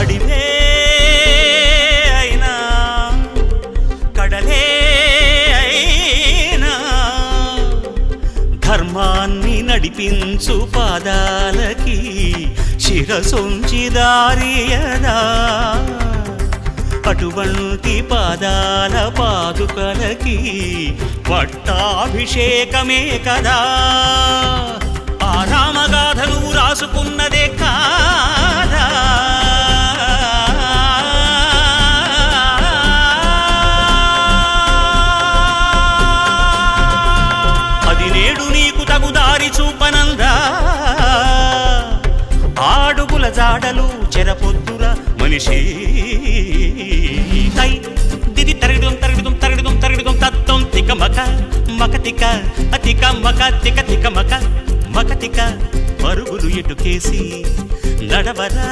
అడివే అయినా కడలే అయినా ధర్మాన్ని నడిపించు పాదాలకి శిరసొంచి దారియదా అటువంటి పాదాల పాదుకలకి పట్టాభిషేకమే కదా ఆ రామగాథను రాసుకున్నదే కాదా అది నేడు నీకు తగు దారి చూపనందా ఆడుగుల జాడలు చెరపొద్దురా మనిషి తై దిది తరగడం తరగడం తరగడం తరగడం తత్వం తిక మక మకతిక అతిక మక తిక తిక మక మకతిక పరుగులు ఎటుకేసి నడవరా